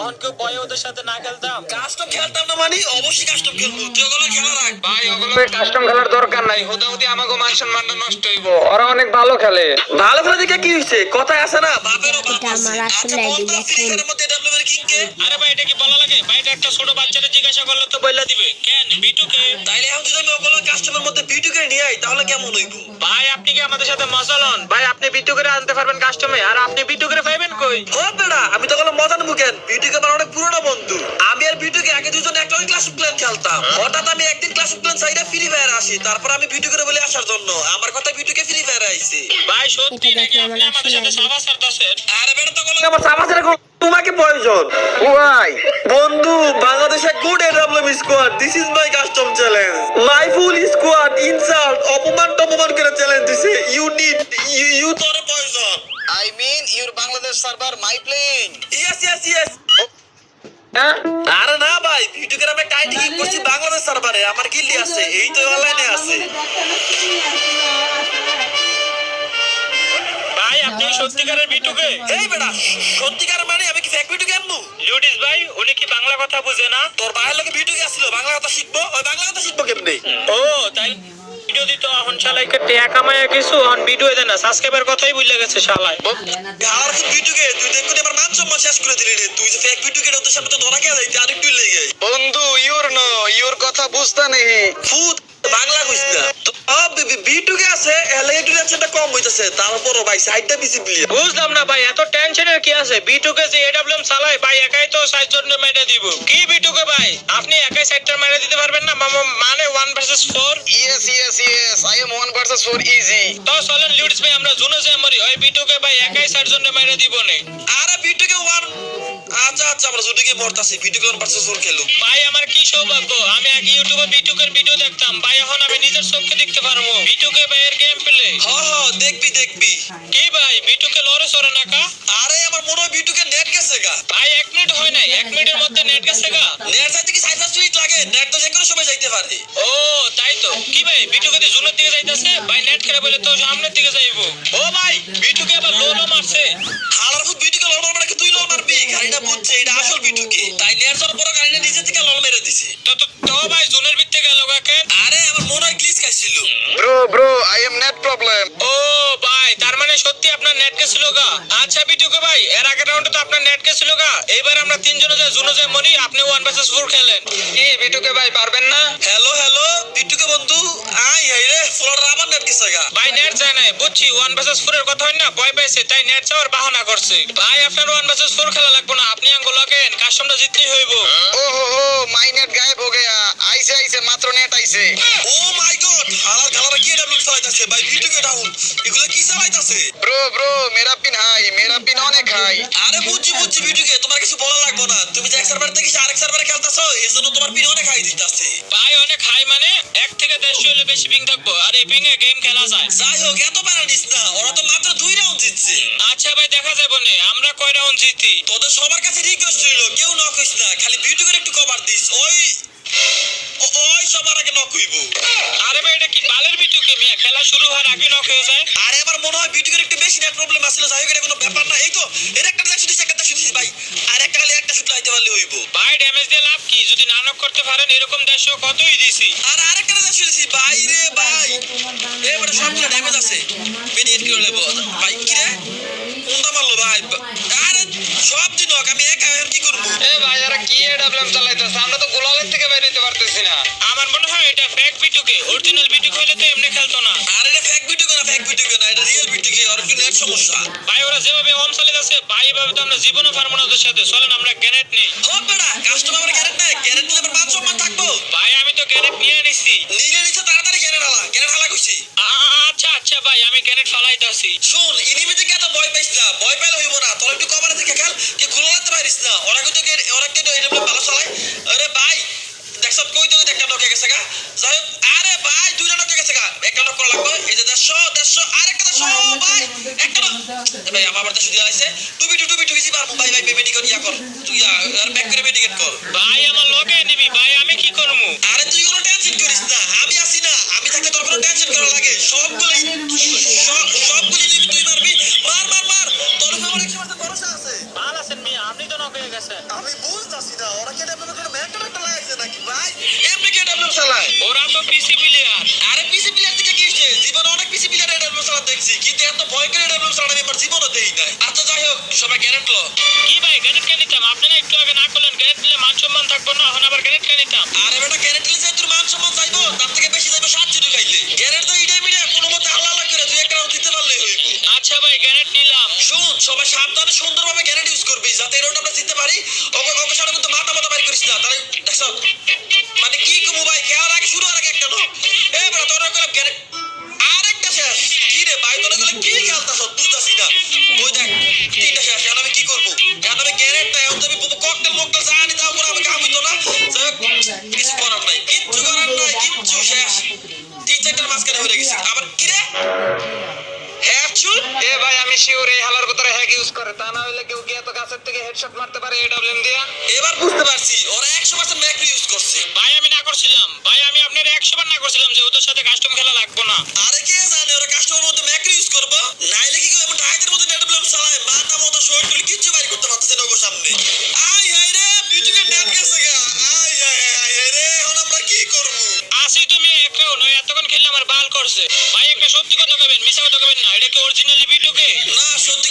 অনকে বয় ওদের সাথে না খেলতাম, কাস্টম খেলতাম না মানে অবশ্যই কাস্টম খেলবো। তুই ওগুলো খেলা রাখ ভাই, ওগুলো কাস্টম খেলার দরকার নাই। হুদাহুদি আমাকে মান সম্মানটা নষ্ট হইব। ওরা অনেক ভালো খেলে। ভালো খেলে দেখে কি হইছে? কথায় আছে না, বাপেরও বাপ এটা আছে। আমার আচ্ছা আসলে বল তো, দেখুন। ফ্রিজের মধ্যে ডেভেলপের কিং কে? আরে ভাই এটা কি বলা লাগে? ভাই এটা একটা ছোট বাচ্চারে জিজ্ঞাসা করলে তো বইলা দিবে। কেন বিটুকে? তাইলে এখন যদি আমি ওগুলো কাস্টমের মধ্যে বিটুকে নিয়ে আই তাহলে কেমন হইব? ভাই আপনি কি আমাদের সাথে মজা লন? ভাই আপনি বিটুকে আনতে পারবেন কাস্টমে, আর আপনি বিটুকে পাইবেন কই? হবে না, আমি তো ওগুলো মজা নেবো কেন? বিটুকে আমার অনেক পুরনো বন্ধু। আমি আর বিটুকে আগে দুজন একটা ক্লাস প্ল্যান খেলতাম। হঠাৎ আমি একদিন ক্লাস প্ল্যান সাইডে ফ্রি ফায়ার আসি, তারপর আমি বিটুকে বলে আসার জন্য আমার কথা বিটুকে ফ্রি ফায়ার আইছে। ভাই সত্যি এটা নাকি দেখে আপনি আমার আমাদের সাথে আসলে সাবা সারতাছেন? আরে বেটা তো ওগুলো আমার সাবাসের এখন তোমাকে প্রয়োজন। ভাই, বন্ধু, বাংলাদেশে good AWM squad, this is my custom challenge. My full squad insult অপমান টপমান করে চ্যালেঞ্জ দিছে। ইউ নিড ইউ তোর প্রয়োজন। I mean your Bangladesh server my playing. Yes yes yes. হ্যাঁ? আরে না ভাই, ভিডিওকে আমি টাইট কি করছি বাংলাদেশ সার্ভারে, আমার গিল্ডি আছে, এই তো অনলাইনে আছে। ভাই আপনি সত্যিকারের বিটুকে? এই বেটা, সত্যিকার মানে আমি কি ফেক ভিডিও আনবো? লিউডিস ভাই উনি কি বাংলা কথা বুঝে না? তোর ভাইয়ের লোকে ভিডিও আসছিল, বাংলা কথা শিখবো, ওই বাংলা কথা শিখবো কেমনে? ও তাই ভিডিও দিত এখন শালাইকে টাকা কামায়া কিছু এখন ভিডিও দেন না, সাবস্ক্রাইবার কথাই ভুলে গেছে শালাই। গালার ভিডিওকে তুই দেখো আমার মান সম্মান শেষ করে দিলি রে। তুই যে ফেক ভিডিওকে ওদের সামনে তো ধরা খেয়ে যাইতে আরেকটু লেগে বন্ধু, ইউর কথা বুঝতা নেই। ফুট বাংলা কইছ না তো। ভিডিওকে আছে এলাকা টেনশনটা কম হইতাছে, তারপরও ভাই সাইডটা বেশি ক্লিয়ার। বুঝলাম না ভাই এত টেনশনের কি আছে? বিটুকে যে এডব্লিউএম চালায় ভাই একাই তো 60 জন মেরে দিব। কি বিটুকে ভাই আপনি একাই 60টা মেরে দিতে পারবেন না? মানে 1 versus 4? Yes, I am 1 versus 4 easy. তো চলেন লিউডিস ভাই আমরা জুনে যে মরি ওই বিটুকে ভাই একাই 60 জন মেরে দিব নে। আরে ভিডিওকে ওয়ান, আচ্ছা আচ্ছা আমরা জুডিকে পড়তাছি, ভিডিওকে ওয়ান ভার্সেস 4 খেলু। ভাই আমার কি সৌভাগ্য, আমি আগে ইউটিউবে বিটুকের ভিডিও দেখতাম ভাই, এখন আমি নিজের চোখে দেখতে পারবো বিটুকে ভাইয়ের গেম প্লে। হ হ দেখবি দেখবি। কি ভাই বিটুকে লড়ে সরে না কা? আরে আমার মনে হয় ভিডিওকে নেট গেছে গা। ভাই 1 মিনিট হয় নাই, 1 মিনিটের মধ্যে নেট গেছে গা। নেট চাইতে কি 5 মিনিট লাগে? নেট তো যে কোনো সময় যাইতে পারে। ও তাই তো। কি ভাই বিটুকে দি জুনের দিকে যাইতাছে? ভাই নেট খেলে বলে তো সামনের দিকে যাইবো। ও ভাই বিটুকে আবার লোলো মারছে। হালার ফুট ভিডিওকে লড় মারবে নাকি তুই লড় মারবি? গাড়িটা বুঝছে এটা আসল ভিডিওকে, তাই নেট যাওয়ার পর গাড়িটা নিচে থেকে লড় মেরে দিছে। তো ভাই জুনের ভিতরে গেল কাকে? আরে আমার মনে হয় গ্লিচ খাইছিল। Bro, I am net problem. ও ভাই তার মানে সত্যি আপনার নেট গেছিল গা। আচ্ছা বিটুকে ভাই এর আগের রাউন্ডে তো আপনার নেট গেছিল গা, এইবার আমরা তিনজনে যায় জুনে যায় মরি, আপনি 1 ভার্সেস 4 খেলেন। কি বিটুকে ভাই পারবেন না? হ্যালো হ্যালো ভিডিওকে বন্ধু, আই হাই রে ফ্লোর আবার নেট গেছে গা। ভাই নেট যায় নাই বুঝছি, 1 ভার্সেস 4 এর কথা হয় না, ভয় পাইছে তাই নেট যাওয়ার বাহানা করছে। ভাই আপনার 1 ভার্সেস 4 খেলা লাগবে না, আপনি আঙ্গুল লাগেন, কাস্টমটা জিততেই হইব। ওহো, মাই নেট গায়েব হয়ে গয়া। আইছে মাত্র নেট আইছে। ও মাই গড, হালার খালার কি এটা চালাইতাছে ভাই? ভিডিওকে ডাউন, এগুলো কি চালাইতাছে? ব্রো, মেরা পিন অনেক হাই। আরে বুঝছি ভিডিওকে, তোমার কিছু বলা লাগবে না। তুমি যে এক সার্ভার থেকে আরেক সার্ভারে খেলতাছো এজন্য তোমার পিন অনেক হাই দিতাছে। ভাই অনেক হাই মানে 1 থেকে 150 হলে বেশি পিং থাকবো, আর এই পিং এ গেম খেলা যায়। যাই হোক এত প্যারা নিস না, ওরা তো মাত্র 2 রাউন্ড জিতছে। আচ্ছা ভাই দেখা যাবে না আমরা কয় রাউন্ড জিতি। তোদের সবার কাছে রিকোয়েস্ট হইল কেউ নক হইস না, খালি ভিডিওকে একটু কভার দিস। ওই সবার আগে নক হইব। আরে ভাই এটা কি বালের বিটুকে মিয়া, খেলা শুরু হওয়ার আগে নক হয়ে যায়। আরে আমার মনে হয় ভিডিওকে একটু বেশি নেট প্রবলেম আসছিল। যাই হোক এটা কোনো ব্যাপার না। এই তো এর একটা দেখছো দিস, একটা শুটিস ভাই, আর একটা খালি একটা শুট লাইতে পারলে হইব। ভাই ড্যামেজ দিয়ে লাভ কি, যদি না নক করতে পারেন এরকম 150 কতই দিছি। আর আরেকটা দেখছো দিস ভাই রে ভাই, এবারে সবগুলো ড্যামেজ আছে। মিনিট কিলো লেবো ভাই, কি রে কোনটা মারলো ভাই? আরে সব দিন হোক আমি একা আর কি করব? এ ভাই এরা কি এডব্লিউএম চালাইতাছে? আমরা তো গোলালের থেকে বের হইতে পারতেছি না। আমার মনে হয় এটা ফেক বিটুকে, অরিজিনাল বিটুকে হলে তো এমনি খেলতো না। আর এটা ফেক ভিডিও না, ফেক ভিডিও না, এটা রিয়েল ভিডিও। আর কি নেট সমস্যা ভাই ওরা যেভাবে হোম চালিয়ে ভাই এভাবে তো আমরা জীবনে পারবো না ওদের সাথে। চলেন আমরা গ্যানেট নেই। হবে না, কাস্টমার গ্যারেন্টি নাই, গ্যারেন্টি নিলে আমার মান সম্মান থাকবো। ভাই আমি তো গ্যানেট নিয়ে নিছি। নিলে নিচে তাড়াতাড়ি গ্যারেন্ট হালা কইছি। আচ্ছা ভাই আমি গ্যানেট ফালাইতাছি। শুন ইনিমি থেকে এত ভয় পাইছ না, ভয় পাইলে হইব না। তোর একটু কভারে থেকে খেল, কি গুলো লাগতে পারিস না। ওরা কিন্তু এটা ভালো চালায়। আরে ভাই দেখছ কই তো একটা নকে গেছে গা। যাই হোক আরে ভাই দুইটা নকে গেছে গা, একটা নক করা লাগবে। এই যে 150 আরেকটা 100 ভাই একটা নক। ভাই আমার তো শুধু আইছে টুবি হিসি পারবো ভাই মেডিকেট ইয়া কর তুই, আর ব্যাক করে মেডিকেট কর। ভাই আমার লগে নিবি ভাই, আমি কি করবো? আরে তুই কোনো টেনশন করিস না, আমি আছি না। আমি থাকতে তোর কোনো টেনশন করা লাগে? সবগুলি নিবি, তুই মারবি। মার তোর উপর অনেক সময় এডব্লিউএম ছাড়া আমি আমার জীবনে দেই নাই। আচ্ছা যাই হোক সবাই গ্যারেন্ট লো। কি ভাই গ্যানেট কেন নিতাম? আপনি না একটু আগে না করলেন গ্যানেট দিলে মান সম্মান থাকবো না, এখন আবার গ্যানেট কেন নিতাম? আরে বেটা গ্যারেন্ট দিলে যে তোর মান সম্মান যাইবো তার থেকে বেশি যাইবো 7 চুরি খাইলে। গ্যারেন্ট তো ইডে মিডে কোনো মতে আল্লাহ আল্লাহ করে তুই এক রাউন্ড দিতে পারলেই হইব। আচ্ছা ভাই গ্যানেট নিলাম। শুন সবাই সাবধানে সুন্দরভাবে গ্যারেন্ট ইউজ করবি যাতে এই রাউন্ড আমরা জিততে পারি। ওকে ওকে সারা কিন্তু মাথা মাথা বাইর করিস না তাহলে দেখছ মানে কি কমু ভাই খেলার আগে শুরু আর আগে একটা নো এ বড় তোর গেলাম গ্যারেন্ট আরেকটা শেষ কি রে ভাই তোর গেলাম কি খেলতাছ বুঝতাছি না ওই দেখ তিনটা শেষ এখন আমি কি করব এখন আমি গ্যারেন্ট না এখন আমি ককটেল মকটেল জানি দাও করে আমি কাম হইতো না কিছু করার নাই কিচ্ছু করার নাই কিচ্ছু শেষ তিন চারটার মাঝখানে হয়ে গেছি আবার কি রে হেডশট এ ভাই আমি শিওর এই হালার ভিতরে হ্যাক ইউজ করে, তা না হইলে কেউ কি এত কাছের থেকে হেডশট মারতে পারে এডব্লিউএম দিয়া? এবার বুঝতে পারছি ওরা 100% ম্যাক ইউজ করছে ভাই আমি না করছিলাম, ভাই আমি আপনার 100 বার না করছিলাম যে ওদের সাথে কাস্টম খেলা লাগবো না। আরে কে জানে ওরা কাস্টমার মধ্যে ম্যাক ইউজ করবো নাইলে কি এমন ডাইদের মধ্যে এডব্লিউএম চালায় মাথা মতো শর্ট তুলি কিচ্ছু বাইর করতে পারতেছে না ওর সামনে আই হাই রে বিউটিকে ডেট গেছে গা আই হাই রে এখন আমরা কি করব আসি তুমি একটাও নয় এতক্ষণ খেললে আমার বাল করছে। ভাই একটা সত্যি কথা কবেন মিছা কথা কবেন না, এটা কি অরিজিনালি ভিডিওকে? না সত্যি